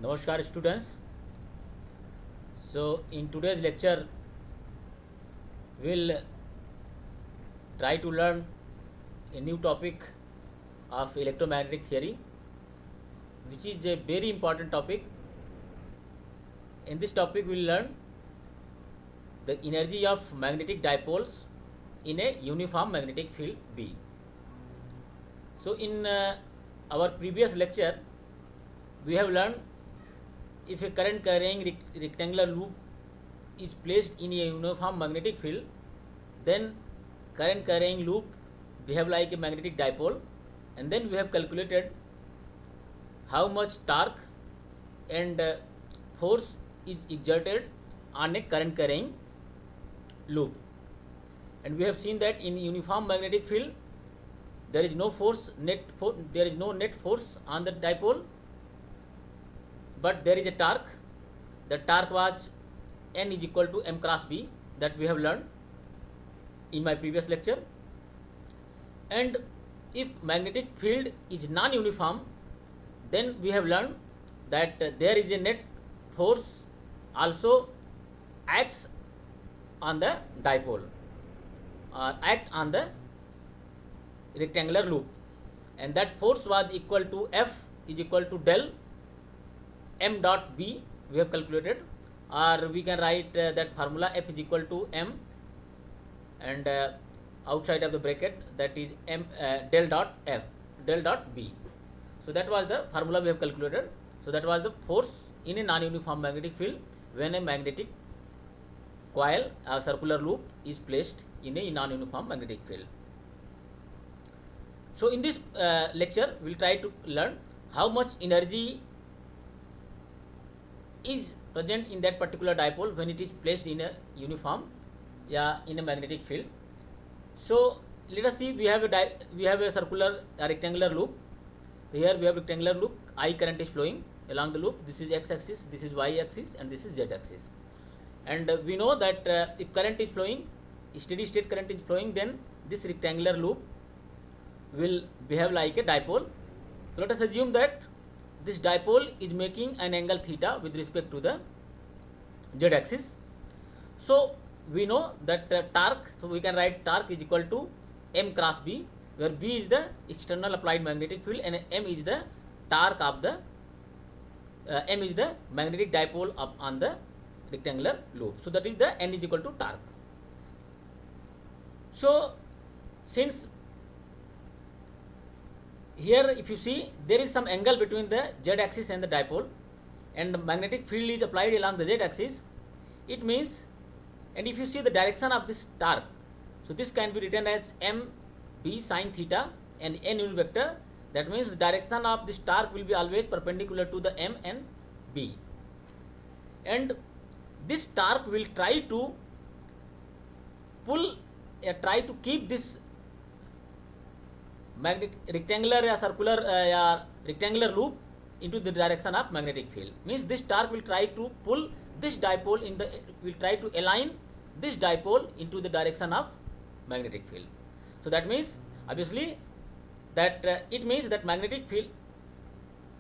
Namaskar students. So in today's lecture we'll try to learn a new topic of electromagnetic theory, which is a very important topic. In this topic we'll learn the energy of magnetic dipoles in a uniform magnetic field B. So in our previous lecture we have learned if a current carrying rectangular loop is placed in a uniform magnetic field, then current carrying loop behave like a magnetic dipole, and then we have calculated how much torque and force is exerted on a current carrying loop. And we have seen that in uniform magnetic field there is no net force on the dipole, but there is a torque. The torque was N is equal to M cross B, that we have learned in my previous lecture. And if magnetic field is non-uniform, then we have learned that there is a net force also acts on the dipole or act on the rectangular loop, and that force was equal to F is equal to del M dot B, we have calculated, or we can write that formula F is equal to M and outside of the bracket that is M del dot F del dot B. So that was the formula we have calculated. So that was the force in a non-uniform magnetic field when a magnetic coil, a circular loop, is placed in a non-uniform magnetic field. So in this lecture we will try to learn how much energy is present in that particular dipole when it is placed in a uniform in a magnetic field. So let us see, we have a circular rectangular loop. Here we have rectangular loop, I current is flowing along the loop. This is x axis, this is y axis, and this is z axis. And we know that if current is flowing, steady state current is flowing, then this rectangular loop will behave like a dipole. So let us assume that this dipole is making an angle theta with respect to the z axis. So we know that torque, so we can write torque is equal to M cross B, where B is the external applied magnetic field and M is the torque of the M is the magnetic dipole on the rectangular loop. So that is the N is equal to torque. So since here if you see there is some angle between the z axis and the dipole, and the magnetic field is applied along the z axis, it means, and if you see the direction of this torque, so this can be written as M B sine theta and N unit vector. That means the direction of this torque will be always perpendicular to the M and B, and this torque will try to keep this rectangular loop into the direction of magnetic field. Means this torque will try to pull this dipole will try to align this dipole into the direction of magnetic field. So that means obviously that it means that magnetic field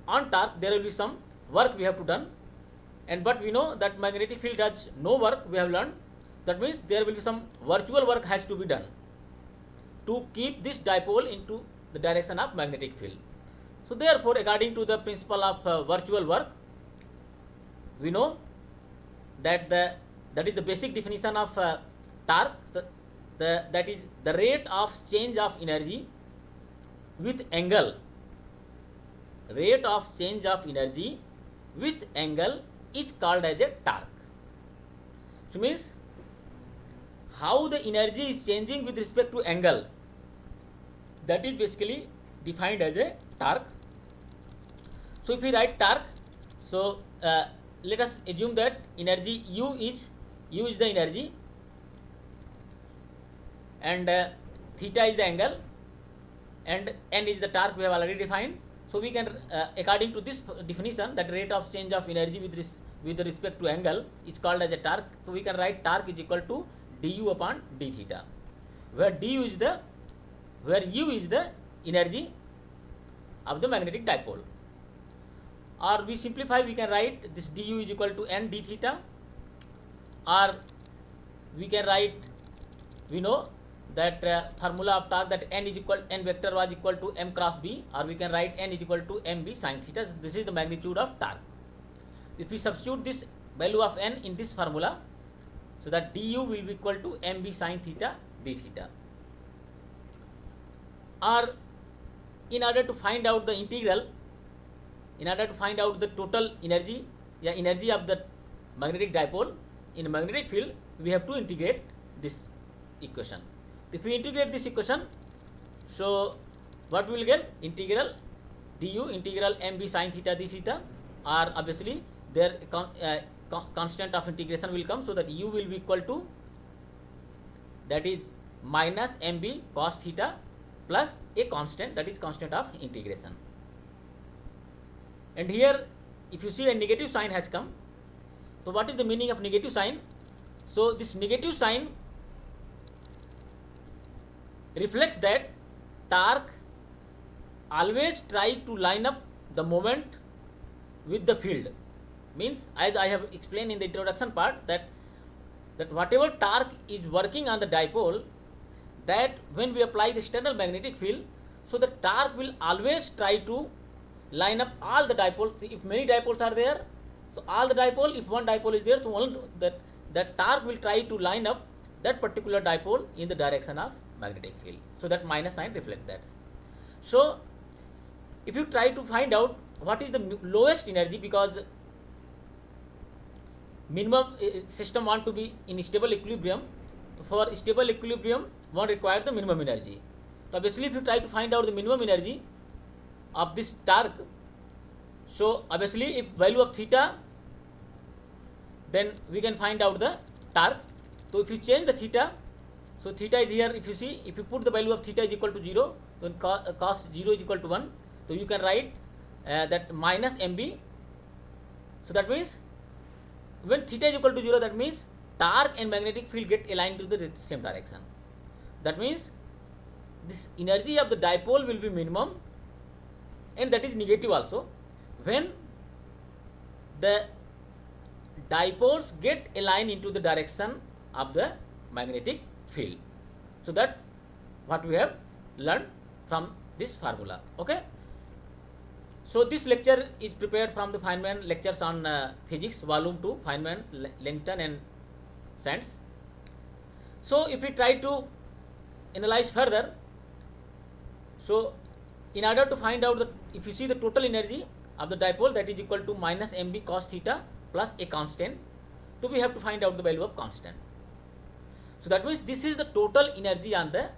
on torque there will be some work we have to done, and but we know that magnetic field does no work, we have learned. That means there will be some virtual work has to be done to keep this dipole into the direction of magnetic field. So therefore, according to the principle of virtual work, we know that that is the basic definition of torque. That is the rate of change of energy with angle. Rate of change of energy with angle is called as a torque. So means how the energy is changing with respect to angle, that is basically defined as a torque. So if we write torque, so let us assume that energy U is the energy, and theta is the angle, and N is the torque we have already defined. So we can according to this definition, that rate of change of energy with respect to angle is called as a torque. So we can write torque is equal to du upon d theta, where U is the energy of the magnetic dipole. or we simplify, we can write this du is equal to n d theta, or we can write, we know that formula of torque, that n is equal, n vector was equal to m cross b, or we can write n is equal to mb sin theta. This is the magnitude of torque. If we substitute this value of n in this formula, so that du will be equal to mb sin theta d theta. Or in order to find out the integral, in order to find out the total energy, energy of the magnetic dipole in a magnetic field, we have to integrate this equation. If we integrate this equation, so what we will get? Integral du integral mb sin theta d theta, or obviously there constant of integration will come, so that u will be equal to, that is minus mb cos theta plus a constant, that is constant of integration. And here if you see a negative sign has come, so what is the meaning of negative sign? So this negative sign reflects that torque always try to line up the moment with the field. Means, as I have explained in the introduction part, that whatever torque is working on the dipole, that when we apply the external magnetic field, so the torque will always try to line up all the dipoles. If many dipoles are there, so all the dipole, if one dipole is there, so only that torque will try to line up that particular dipole in the direction of magnetic field. So that minus sign reflects that. So if you try to find out what is the lowest energy, because minimum system want to be in stable equilibrium, for stable equilibrium one requires the minimum energy. So obviously if you try to find out the minimum energy of this torque, so obviously if value of theta, then we can find out the torque. So if you change the theta, so theta is here, if you see, if you put the value of theta is equal to 0, then cos 0 is equal to 1, so you can write that minus mb. So that means when theta is equal to 0, that means torque and magnetic field get aligned to the same direction. That means this energy of the dipole will be minimum, and that is negative also when the dipoles get aligned into the direction of the magnetic field. So that what we have learned from this formula. Okay. So this lecture is prepared from the Feynman lectures on physics, volume 2, Feynman, Langton and Sands. So if we try to analyze further, so in order to find out the, if you see the total energy of the dipole, that is equal to minus mb cos theta plus a constant, so we have to find out the value of constant. So that means this is the total energy on the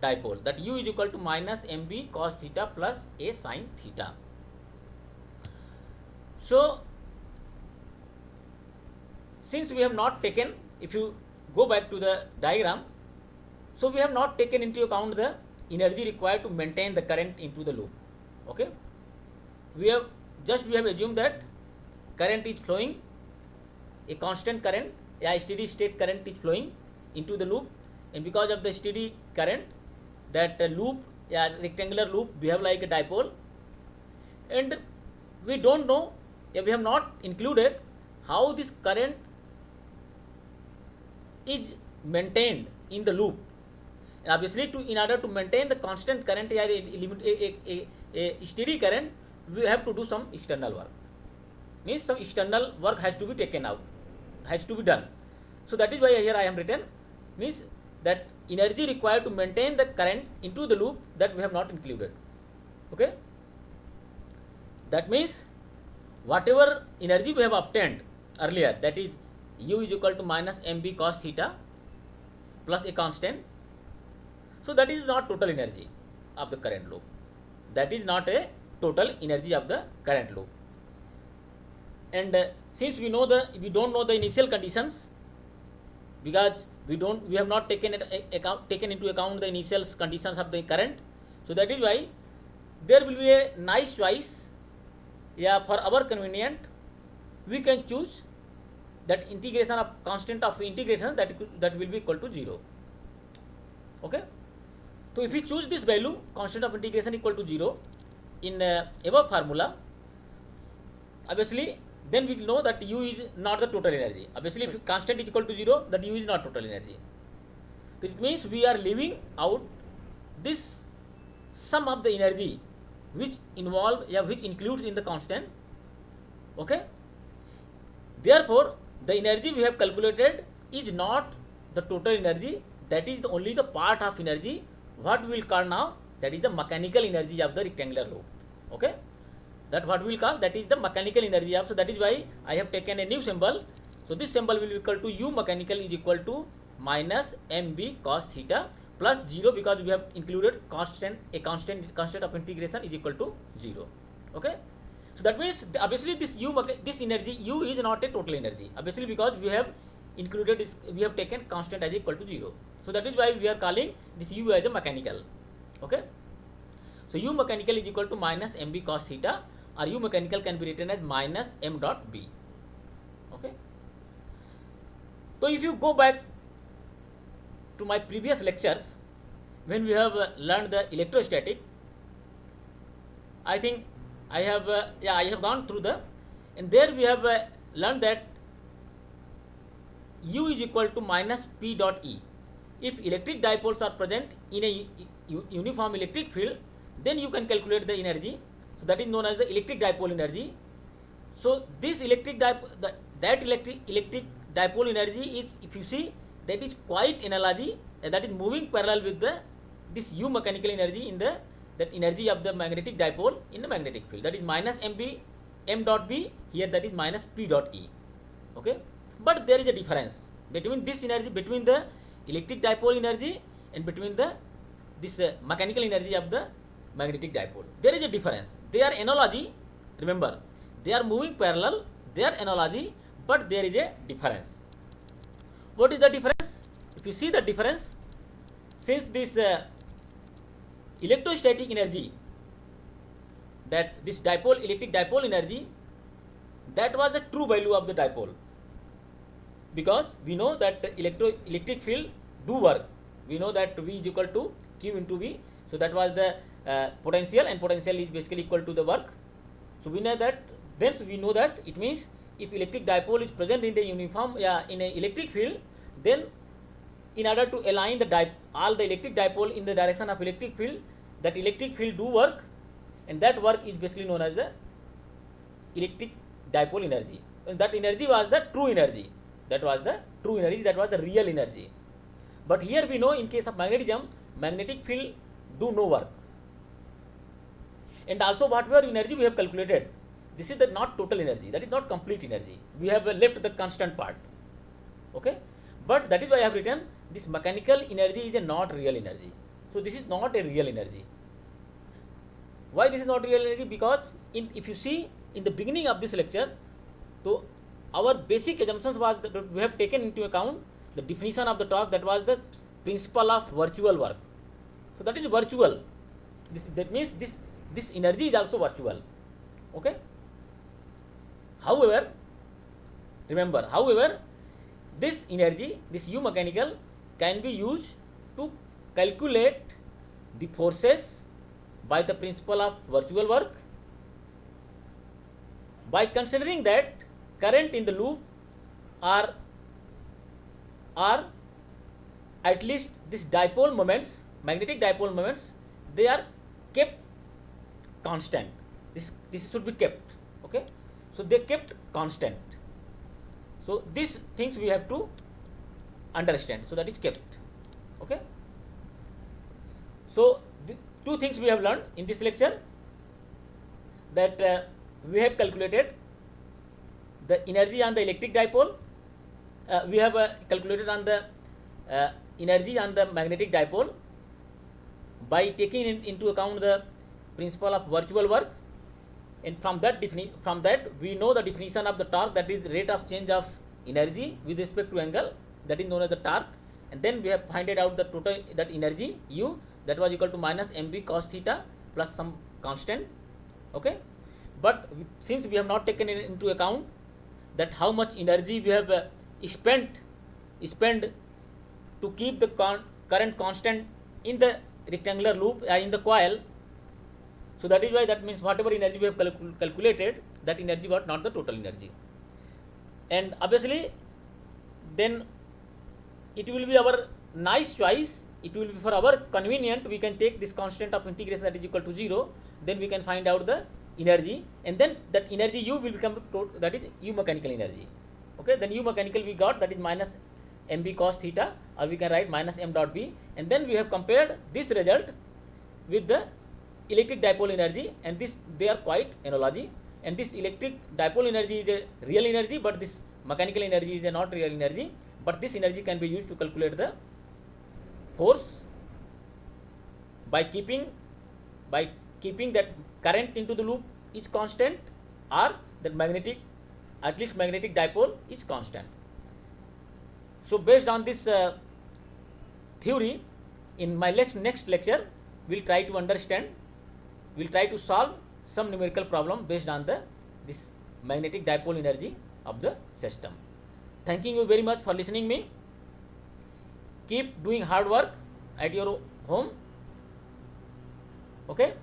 dipole, that u is equal to minus mb cos theta plus a sin theta. So since we have not taken, if you go back to the diagram, so we have not taken into account the energy required to maintain the current into the loop. Okay, we have assumed that current is flowing, a constant current, a steady state current is flowing into the loop, and because of the steady current, that loop, rectangular loop, behave like a dipole, and we don't know, we have not included how this current is maintained in the loop. And obviously in order to maintain the constant current, a steady current, we have to do some external work. Means some external work has to be taken out, has to be done. So that is why here I am written, means that energy required to maintain the current into the loop, that we have not included. Okay, that means whatever energy we have obtained earlier, that is u is equal to minus mb cos theta plus a constant, so that is not total energy of the current loop, that is not a total energy of the current loop. And since we don't know the initial conditions, because we have not taken into account the initial conditions of the current, so that is why there will be a nice choice, for our convenient we can choose that integration of constant of integration, that will be equal to 0. Okay, so if we choose this value, constant of integration equal to 0 in above formula, obviously then we know that U is not the total energy. Obviously if constant is equal to 0, that U is not total energy. So it means we are leaving out this sum of the energy which which includes in the constant. Okay, therefore the energy we have calculated is not the total energy, that is only the part of energy what we will call now, that is the mechanical energy of the rectangular loop. Okay, that what we will call, that is the mechanical energy of. So that is why I have taken a new symbol. So this symbol will be equal to U mechanical is equal to minus mb cos theta plus 0, because we have included constant of integration is equal to 0. Okay, so that means obviously this energy U is not a total energy, obviously because we have included this, we have taken constant as equal to 0. So that is why we are calling this U as a mechanical. Okay, so U mechanical is equal to minus mb cos theta, or U mechanical can be written as minus m dot b. Okay, so if you go back to my previous lectures when we have learned the electrostatic, I think I have I have gone through the, and there we have learned that U is equal to minus p dot E. If electric dipoles are present in a uniform electric field, then you can calculate the energy. So that is known as the electric dipole energy. So this electric dipole energy is, if you see, that is quite analogy, that is moving parallel with the this U mechanical energy in the, that energy of the magnetic dipole in the magnetic field, that is minus m dot b, here that is minus p dot E. Okay, but there is a difference between this energy, between the electric dipole energy and between the this mechanical energy of the magnetic dipole. There is a difference. They are analogy, remember, they are moving parallel, they are analogy, but there is a difference. What is the difference? If you see the difference, since this electrostatic energy, that this dipole, electric dipole energy, that was the true value of the dipole, because we know that electric field do work. We know that V is equal to Q into V. So that was the potential, and potential is basically equal to the work. So we know that, then we know that it means if electric dipole is present in the uniform in an electric field, then in order to align the all the electric dipole in the direction of electric field, that electric field do work, and that work is basically known as the electric dipole energy. And that energy was the true energy. That was the true energy, that was the real energy. But here we know in case of magnetism, magnetic field do no work. And also whatever energy we have calculated, this is the not total energy, that is not complete energy. We have left the constant part. Okay, but that is why I have written this mechanical energy is a not real energy. So this is not a real energy. Why this is not real energy? Because if you see in the beginning of this lecture, so our basic assumptions was that we have taken into account the definition of the torque, that was the principle of virtual work. So that is virtual. That means this energy is also virtual. Okay. However, remember, this energy, this U mechanical, can be used to calculate the forces by the principle of virtual work, by considering that current in the loop are at least this dipole moments, magnetic dipole moments, they are kept constant. This should be kept. Okay, so they kept constant. So these things we have to understand. So that is kept. Okay, so the two things we have learned in this lecture, that we have calculated the energy on the electric dipole, we have calculated on the energy on the magnetic dipole by taking into account the principle of virtual work, and from that we know the definition of the torque, that is rate of change of energy with respect to angle, that is known as the torque, and then we have find it out the total, that energy U, that was equal to minus mv cos theta plus some constant. Okay, but since we have not taken it into account that how much energy we have spent to keep the current constant in the rectangular loop in the coil, so that is why, that means whatever energy we have calculated, that energy but not the total energy. And obviously then it will be our nice choice, it will be for our convenient, we can take this constant of integration that is equal to 0, then we can find out the energy, and then that energy U will become that is U mechanical energy. Okay, then U mechanical we got, that is minus mb cos theta, or we can write minus m dot b, and then we have compared this result with the electric dipole energy, and this they are quite analogy, and this electric dipole energy is a real energy, but this mechanical energy is a not real energy, but this energy can be used to calculate the force by keeping that current into the loop is constant, or that magnetic, at least magnetic dipole is constant. So based on this theory, in my next lecture we'll try to understand, we'll try to solve some numerical problem based on this magnetic dipole energy of the system. Thanking you very much for listening me. Keep doing hard work at your home. Okay,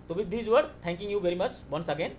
so with these words, thanking you very much once again.